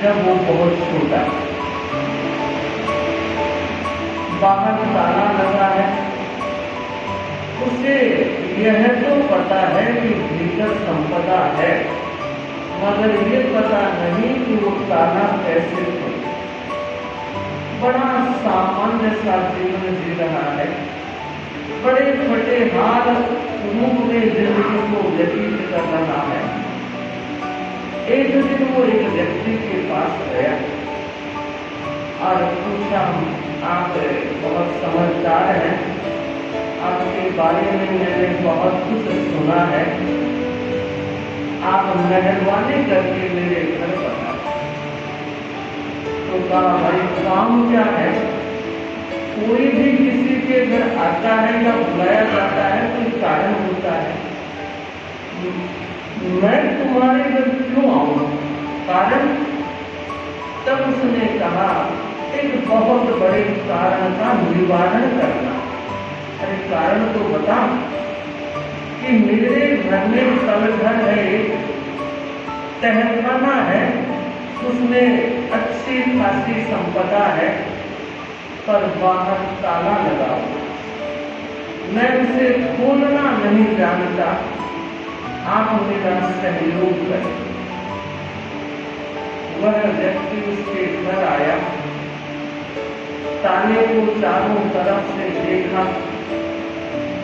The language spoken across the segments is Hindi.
जब वो बहुत छोटा, बाहर ताला लगा है, उसे यह तो पता है कि भीतर संपदा है, मगर ये पता नहीं कि वो ताला कैसे खोले। बड़ा सामान्य सा जीवन जी रहा है, बड़े फटे हाल रूप में जिंदगी को व्यतीत कर रहा है। एक दिन वो एक व्यक्ति के पास गया और पूछा, आप बहुत समझदार हैं, आपके बारे में मैंने बहुत कुछ सुना है, आप मेहरबानी करके मेरे घर बता। तो कहा, भाई काम क्या है? कोई भी किसी के घर आता है या बुलाया जाता है कोई कारण होता है, मैं तुम्हारे घर क्यों आऊं? कारण? तब उसने कहा, एक बहुत बड़े कारण का निवारण करना। अरे कारण तो बता। कि मेरे घर में तलघर है, तहखाना है, उसमें अच्छी खासी संपदा है, पर बाहर ताला लगा हुआ, मैं उसे खोलना नहीं जानता, आप मेरा सहयोग करें। वह व्यक्ति उसके घर आया, ताले को चारों तरफ से देखा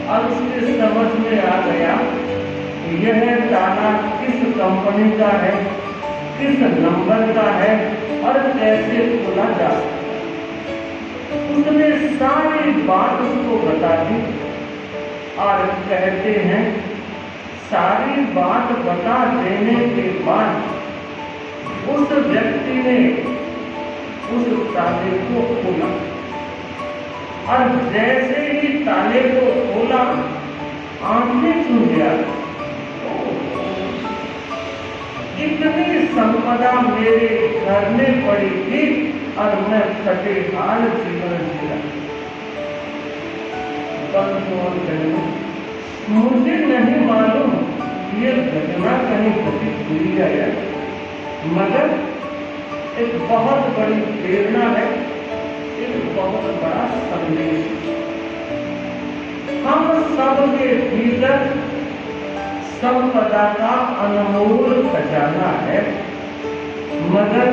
और उसके समझ में आ गया यह ताला किस कंपनी का है, किस नंबर का है और कैसे खोला जा सकता। उसने सारी बात उसको बता दी और कहते हैं सारी बात बता देने के बाद उस व्यक्ति ने उस ताले को खोला और जैसे ही ताले को खोला आंखें छू गया। इतनी संपदा मेरे घर में पड़ी थी और मैं फटे हाल जीवन जी रहा। मुझे नहीं मालूम ये घटना कहीं घटित हुई है, मगर एक बहुत बड़ी प्रेरणा है, एक बहुत बड़ा संदेश। हम सबके भीतर संपदा का अनमोल खजाना है, मगर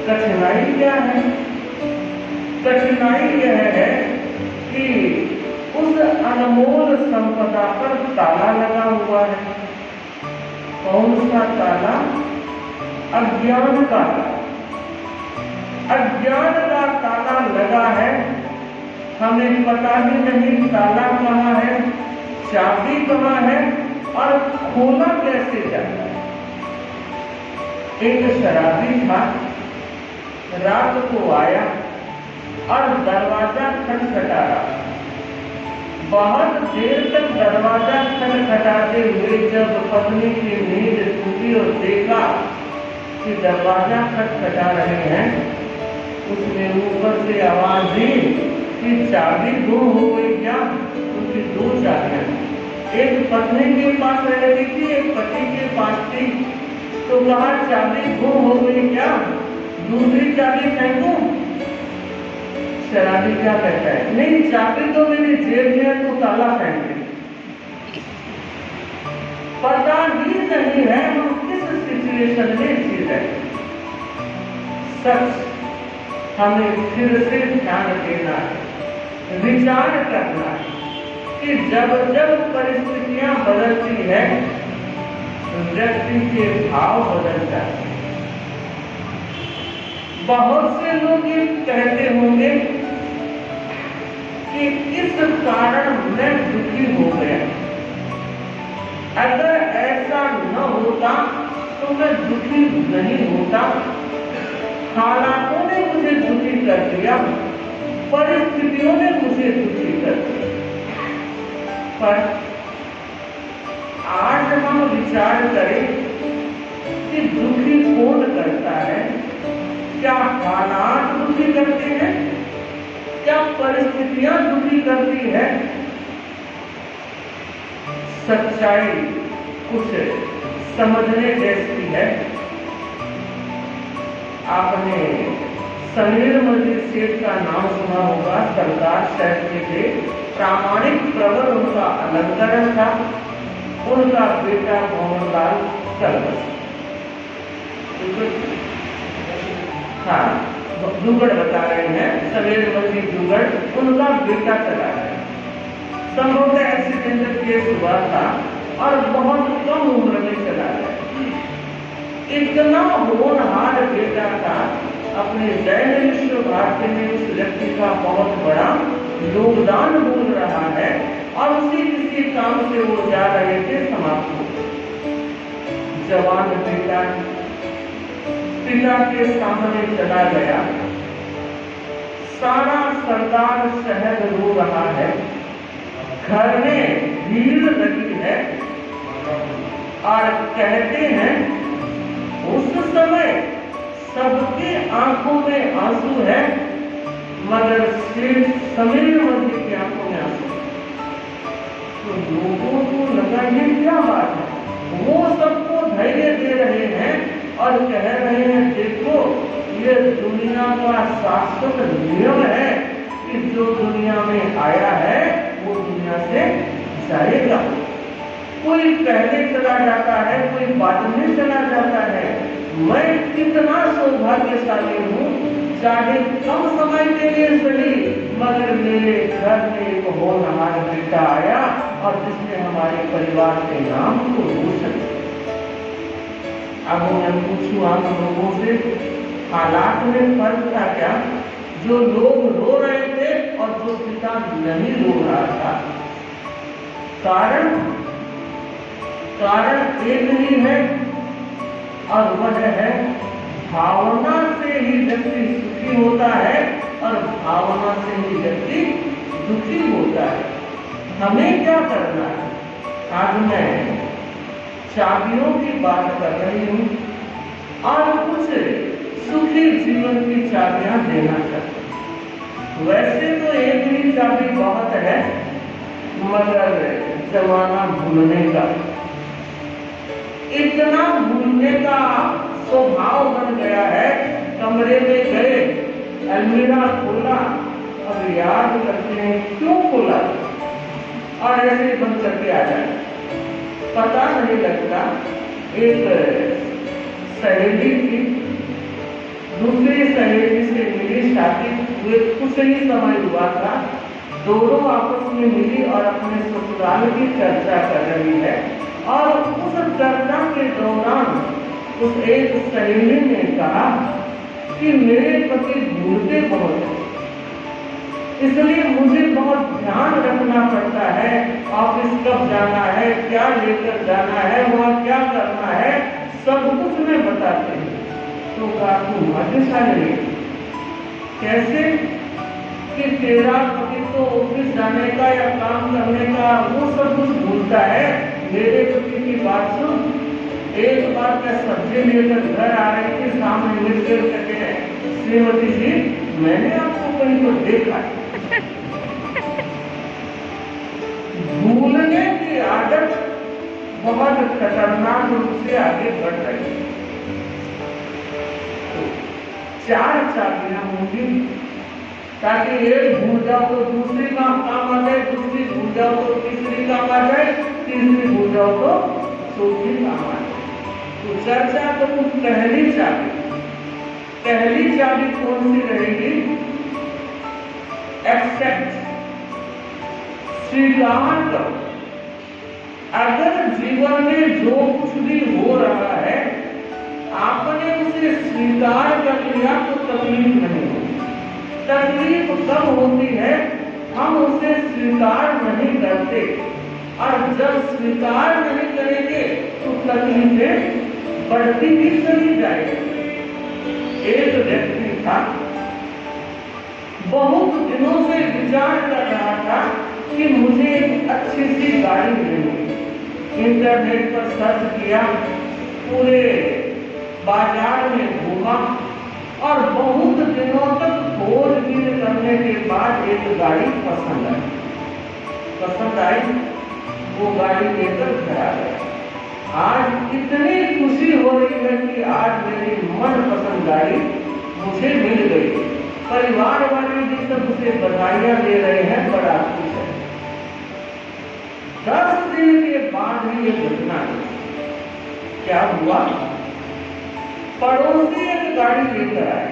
कठिनाई क्या है? कठिनाई यह है कि उस अनमोल संपदा पर ताला लगा हुआ है। कौन सा ताला? अज्ञान का। अज्ञान का ताला लगा है, हमें पता ही नहीं ताला कहाँ है, चाबी कहाँ है और खोला कैसे जाता है। एक शराबी था, रात को आया और दरवाजा खटखटा रहा। बहुत देर तक दरवाजा खटखटाते हुए जब पत्नी की नींद टूटी और देखा कि दरवाजा खटखटा रहे हैं, उसने ऊपर से आवाज दी कि चाबी गुम हो गई क्या? क्योंकि दो चाबियां, एक पत्नी के पास रहती थी, एक पति के पास थी। तो कहा चाबी गुम हो गई क्या? दूसरी चाबी फेंकूं? शराबी क्या कहता है, नहीं चाबी तो मेरी जेब में है, तो ताला फेंक दे। पता ही नहीं है हम किस सिचुएशन में जी रहे। सच हमें फिर से ध्यान देना है, विचार करना है कि जब जब परिस्थितियां बदलती है व्यक्ति के भाव बदल जाते हैं। बहुत से लोग ये कहते होंगे कि इस कारण मैं दुखी हो गया, अगर ऐसा न होता तो मैं दुखी नहीं होता। हालातों ने मुझे दुखी कर दिया, परिस्थितियों ने मुझे दुखी कर दिया। पर आज हम विचार करें कि दुखी कौन करता है? क्या हालात दुखी करते हैं? क्या परिस्थितियां दुखी करती है? सच्चाई कुछ समझने जैसी है। आपने समीर मस्जिद सेठ का नाम सुना होगा। सरदार शहर के थे, प्रामाणिक प्रवर उनका अलंकरण था। उनका बेटा मोहनलाल कलबस, हाँ दुगड़ बता रहे हैं, समीर मस्जिद दुगड़, उनका बेटा चला गया। संभवतः एक्सीडेंटल केस हुआ था और बहुत कम उम्र में चला गया। इतना होनहार बेटा था, अपने दैनिक विश्व भारती में उस व्यक्ति का बहुत बड़ा योगदान बोल रहा है और उसी किसी काम से वो जा रहे थे, समाप्त हो गए। जवान बेटा पिता के सामने चला गया। सारा सरदार शहर रो रहा है, घर में भीड़ लगी है और कहते हैं उस समय सबके आंखों में आंसू है, मगर सिर्फ समीर मस्जिद की आंखों में आंसू। तो लोगों को लगा ये क्या बात है, वो सबको धैर्य दे रहे हैं और कह रहे हैं देखो ये दुनिया का शाश्वत नियम है कि जो दुनिया में आया है वो दुनिया से जाएगा। कोई पहले चला जाता है, कोई बाद में चला जाता है। मैं कितना सौभाग्यशाली हूँ, चाहे कम समय के लिए सही, मगर मेरे घर में एक होनहार बेटा आया और जिसने हमारे परिवार के नाम को रोशन किया। अब मैं पूछूं आप लोगों से, हालात में फर्क था क्या? जो लोग रो रहे थे और जो पिता नहीं रो रहा था, कारण एक ही है और वह है भावना से ही व्यक्ति सुखी होता है और भावना से ही व्यक्ति दुखी होता है। हमें क्या करना है? आज मैं चाबियों की बात कर रही हूँ और कुछ सुखी जीवन की चाबियां देना चाहती हूँ। वैसे तो एक ही चाबी बहुत है, मगर जमाना भूलने का, इतना भूलने का स्वभाव बन गया है। कमरे में गए, अलमीरा खोला और याद करते हैं क्यों खोला और ऐसे बंद करके आ जाए, पता नहीं लगता। एक सहेली थी, दूसरी सहेली से मिली, शादी हुए कुछ ही समय हुआ था, दोनों आपस में मिली और अपने ससुराल की चर्चा कर रही है। और उस चर्चा के दौरान उस एक सहेली ने कहा कि मेरे पति भूलते बहुत हैं, इसलिए मुझे बहुत ध्यान रखना पड़ता है, ऑफिस कब जाना है, क्या लेकर जाना है, वहाँ क्या करना है, सब कुछ मैं बताती हूँ। तो कहा तुम भाग्यशाली है, कैसे कि तेरा पति तो ऑफिस जाने का या काम करने का वो सब कुछ भूलता है, मेरे पति की बात सुन। एक बार मैं सब्जी लेकर घर आ रही थी, सामने मिलकर कहते हैं श्रीमती जी मैंने आपको कहीं तो देखा है। भूलने की आदत बहुत खतरनाक रूप से आगे बढ़ रही है। तो 4 चाबियां होंगी ताकि एक भूल जाओ तो दूसरी काम आ जाए, दूसरी भूल जाओ तो तीसरी काम आ जाए, तीसरी भूल जाओ तो चौथी काम आ जाए। तो चर्चा करूं पहली चाबी कौन सी रहेगी? एक्सेप्ट, स्वीकार करो। अगर जीवन में जो कुछ भी हो रहा है आपने उसे स्वीकार कर लिया तो तकलीफ नहीं होती। तकलीफ कब होती है? हम उसे स्वीकार नहीं करते, और जब स्वीकार नहीं करेंगे तो तकलीफें बढ़ती ही चली जाएगी। एक व्यक्ति था, बहुत दिनों से विचार कर रहा था कि मुझे एक अच्छी सी गाड़ी लेनी। इंटरनेट पर सर्च किया, पूरे बाजार में घूमा और बहुत दिनों तक खोजबीन करने के बाद एक गाड़ी पसंद आई, वो गाड़ी लेकर घर आ गया। आज इतनी खुशी हो रही है कि आज मेरी मनपसंद गाड़ी मुझे मिल गई। परिवार वाले भी सब उसे बधाइयां दे रहे हैं, बड़ा खुश है। 10 दिन के बाद ही ये घटना है। क्या हुआ? पड़ोसी एक गाड़ी लेकर आए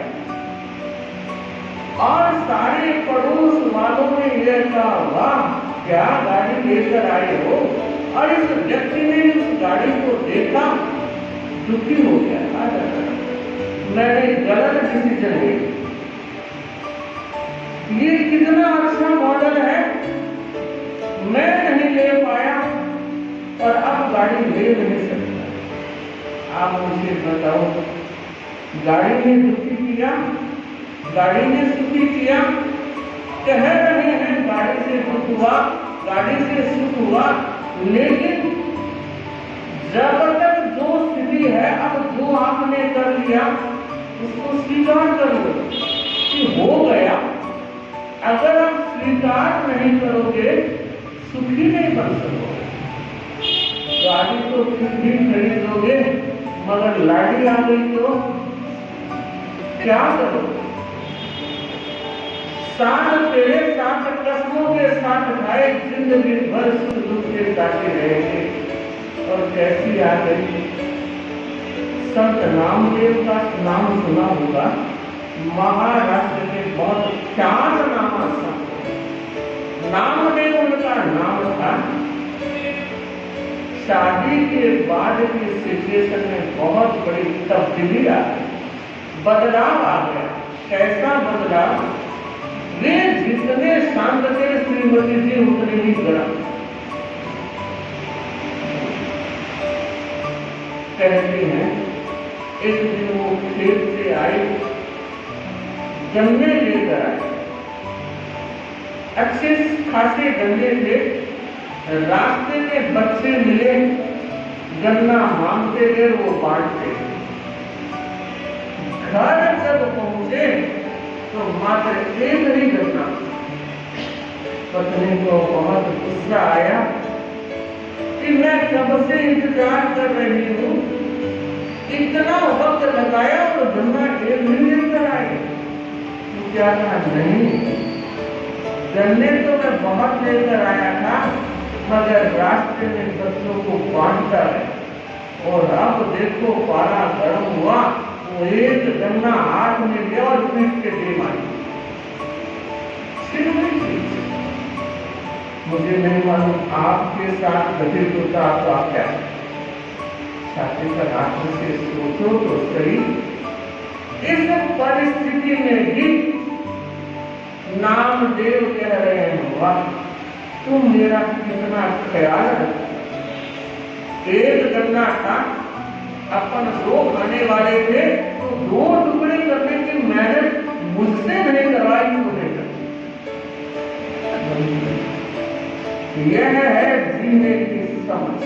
और सारे पड़ोस वालों ने यह कहा, वाह क्या गाड़ी लेकर आए हो। और इस व्यक्ति ने उस गाड़ी को देखा, दुखी हो गया। मैंने गलत डिसीजन लिया, ये कितना अच्छा मॉडल है, मैं नहीं ले पाया और अब गाड़ी ले नहीं सकता। आप मुझे बताओ, गाड़ी ने दुखी किया, गाड़ी ने सुखी किया? कह रहे हैं गाड़ी से दुख हुआ, गाड़ी से सुख हुआ, लेकिन जब तक जो स्थिति है, अब जो आपने कर लिया उसको स्वीकार कर लो कि हो गया। अगर आप स्वीकार नहीं करोगे, सुखी नहीं बन सकोगे। गाड़ी तो फिर भी खरीदोगे, मगर लाड़ी आ गई तो क्या करोगे? 60 पेड़े 60 कस्मों के साथ खाए, जिंदगी भर सुख दुख के साथे रहेंगे। और कैसी आ गई? संत नामदेव का नाम सुना होगा, महाराष्ट्र में बहुत ख्यातनामा संत नामदेव उनका नाम था। शादी के बाद की सिचुएशन में बहुत बड़ी तब्दीली आ गई, बदलाव आ गया। कैसा बदलाव? वे जितने शांत थे श्रीमती जी उतने ही गर्म। कहती हैं एक दिन वो खेत से आए, गन्ने लेकर आए, अच्छे खासे गन्ने थे। रास्ते में बच्चे मिले, गन्ना मांगते गए, वो बांटते। घर जब पहुंचे तो मात्र एक ही गन्ना। पत्नी को बहुत गुस्सा आया कि मैं कब से इंतजार कर रही हूँ, इतना वक्त लगाया और गन्ना एक भी लेकर आए। तो क्या कहा? नहीं, गन्ने तो मैं बहुत लेकर आया था, मगर रास्ते में बच्चों को बांटता है। और अब देखो पारा गर्म हुआ, वो एक गन्ना हाथ में लिया और पीट के दे मारी। मुझे नहीं मालूम आपके साथ घटित होता तो आप क्या छाती पर हाथ से सोचो तो सही। इस परिस्थिति में भी नामदेव कह रहे हैं, वाह तुम मेरा कितना ख्याल रखो। एक गन्ना था, अपन 2 खाने वाले थे, तो 2 टुकड़े करने की मेहनत मुझसे नहीं करवाई उन्होंने। यह है जीने की समझ।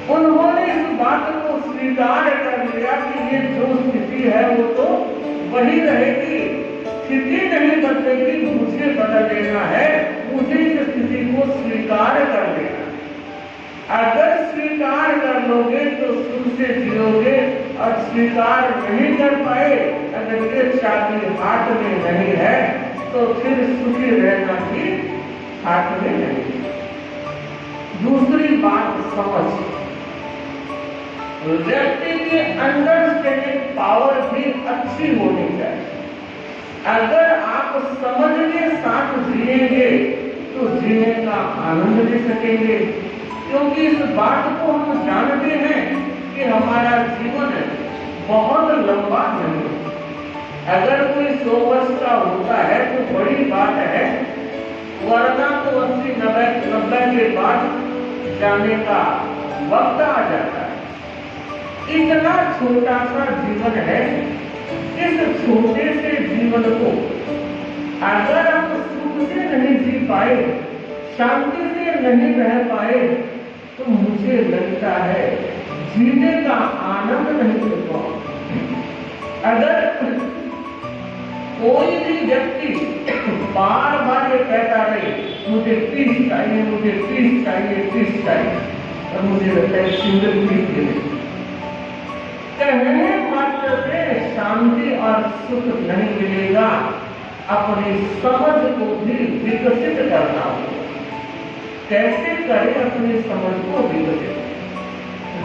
उन्होंने इस बात को स्वीकार कर लिया कि ये जो स्थिति है वो तो वही रहेगी, स्थिति नहीं बदलेगी, मुझे बदल देना है, मुझे इस स्थिति को स्वीकार कर लेना। अगर स्वीकार कर लोगे तो सुख से जियोगे, और स्वीकार नहीं कर पाए, अगर ये चाबी हाथ में नहीं है तो फिर सुखी रहना भी हाथ में नहीं। दूसरी बात समझ, व्यक्ति की अंडरस्टैंडिंग पावर भी अच्छी होनी चाहिए। अगर आप समझ के साथ जिएंगे तो जीने का आनंद ले सकेंगे, क्योंकि इस बात को हम जानते हैं कि हमारा जीवन बहुत लंबा नहीं। अगर कोई 100 वर्ष का होता है तो बड़ी बात है, वरना तो 80-90 के बाद जाने का वक्त आ जाता है। इतना छोटा सा जीवन है, इस छोटे से जीवन को अगर हम सुख से नहीं जी पाए, शांति से नहीं रह पाए, तो मुझे लगता है जीने का आनंद नहीं मिल पाएगा। अगर कोई भी व्यक्ति बार बार ये कहता रहे मुझे पीस चाहिए, मुझे पीस चाहिए, पीस चाहिए, और मुझे लगता है सिंगल पीस के लिए कहने मात्र शांति और सुख नहीं मिलेगा, अपनी समझ को भी विकसित करना होगा। कैसे करें अपनी समझ को विकसित?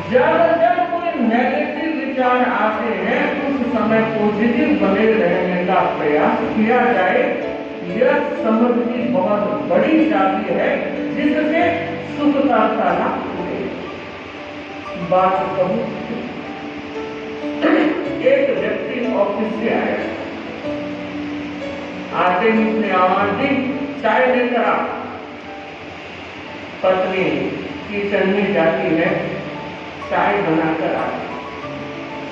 जब जब कोई नेगेटिव विचार आते हैं उस समय पॉजिटिव बने रहने का प्रयास किया जाए। यह समझ की बहुत बड़ी चाबी है जिससे सुख का ताला खुले। बात कहूं, एक व्यक्ति ऑफिस से आया, आते ही उसने आवाज दी, चाय लेकर आ। पत्नी किचन में जाती है, चाय बनाकर आई,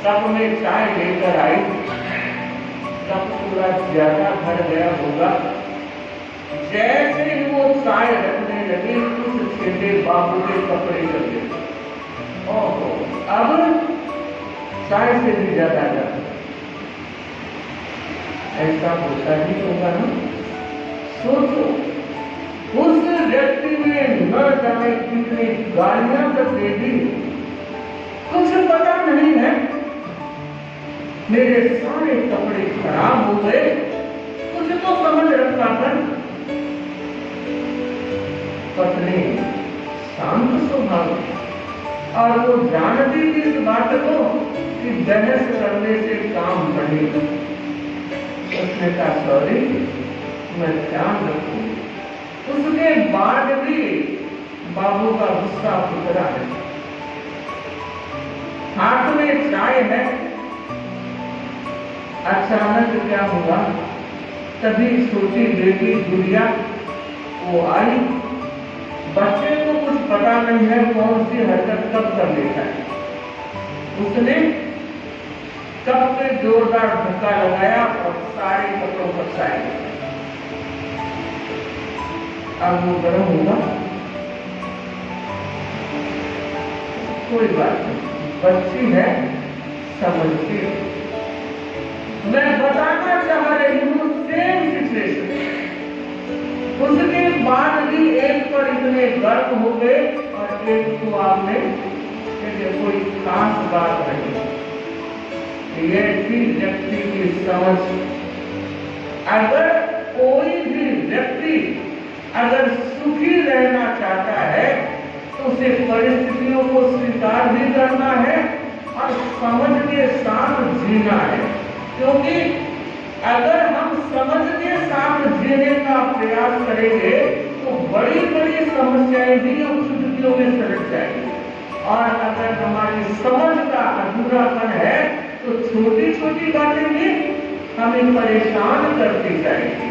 कप में चाय लेकर आई। कप पूरा ज्यादा भर गया होगा। जैसे ही वो चाय रखने लगी उस छोटे बाबू के कपड़े लगे। ओहो, अब चाय से भी ज्यादा जाता। ऐसा होता ही होगा ना। सोचो, उस व्यक्ति ने न जाने कितनी गालियां तक दे दी, कुछ पता नहीं है, मेरे सारे कपड़े खराब हो गए, कुछ तो समझ रखा था। पत्नी शांत स्वभाव और वो जानती थी इस बात को कि बहस करने से काम बढ़ेगा। उसने कहा सॉरी, मैं ध्यान रखूंगी। उसके बाद भी बाबू का गुस्सा उतरा है। हाथ में चाय है। अचानक क्या हुआ, तभी छोटी बेटी गुड़िया वो आई। बच्चे को कुछ पता नहीं है कौन सी हरकत कब कर लेता है। उसने कप पे जोरदार धक्का लगाया और सारे कपड़ों पर चाय। अब वो गर्म होगा, कोई बात नहीं, बच्ची है, समझती है। मैं बताना चाह रही हूँ सेम सिचुएशन। उसके बाद भी एक पर इतने गर्व हो गए और एक को आपने कोई खास बात नहीं। ये थी व्यक्ति की समझ। अगर कोई भी व्यक्ति अगर सुखी रहना चाहता है तो उसे परिस्थितियों को स्वीकार भी करना है और समझ के साथ जीना है। क्योंकि अगर हम समझ के साथ जीने का प्रयास करेंगे तो बड़ी बड़ी समस्याएं भी हम चुटकियों में सलट जाएंगी। और अगर हमारी समझ का अधूरापन है तो छोटी छोटी बातें भी हमें परेशान करती जाएंगी।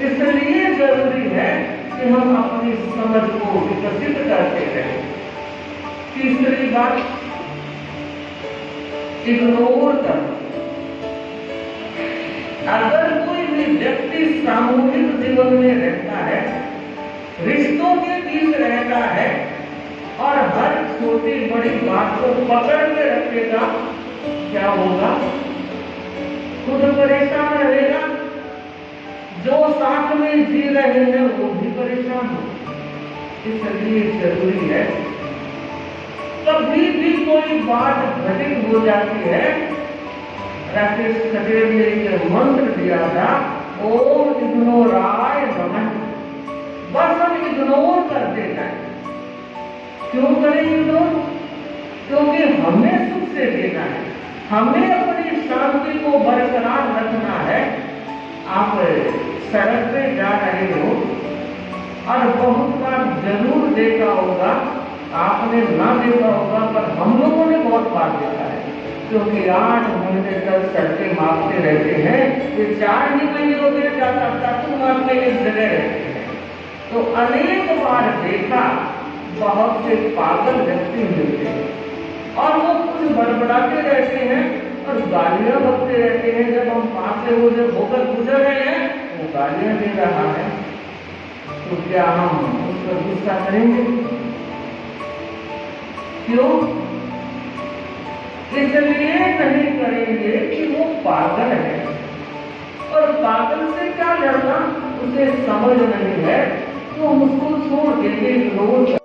इसलिए जरूरी है कि हम अपनी समझ को विकसित करते रहें। तीसरी बात, इग्नोर करना। अगर कोई भी व्यक्ति सामूहिक जीवन में रहता है, रिश्तों के बीच रहता है और हर छोटी बड़ी बात को पकड़ के रखेगा, क्या होगा? खुद परेशान रहेगा, जो साथ में जी रहे हैं वो भी परेशान हो। इसलिए जरूरी है कभी भी कोई बात घटित हो जाती है, राकेश खटेल ने एक मंत्र दिया था, ओम इग्नोराय नमः। बस हम इग्नोर करते जाए। क्यों करें इग्नोर? क्योंकि हमें सुख से जीना है, हमें अपनी शांति को बरकरार रखना है। आप सड़क पे जा रहे हो और बहुत बार जरूर देखा होगा, आपने ना देखा होगा पर हम लोगों ने बहुत बार देखा है। क्योंकि 8 महीने तक सड़कें मापते रहते हैं, ये 4 ही महीने हो गए चाकू मारने एक जगह रहते हैं। तो अनेक बार देखा, बहुत से पागल व्यक्ति मिलते हैं और वो कुछ बड़बड़ाते रहते हैं और गालियां बकते रहते हैं। जब हम पास से वो जब होकर गुजर रहे हैं वो गालियां दे रहा है, तो क्या हम उस पर गुस्सा करेंगे? क्यों? इसलिए नहीं करेंगे कि वो पागल है। और पागल से क्या लड़ना, उसे समझ नहीं है तो हम उसको छोड़ देंगे, इग्नोर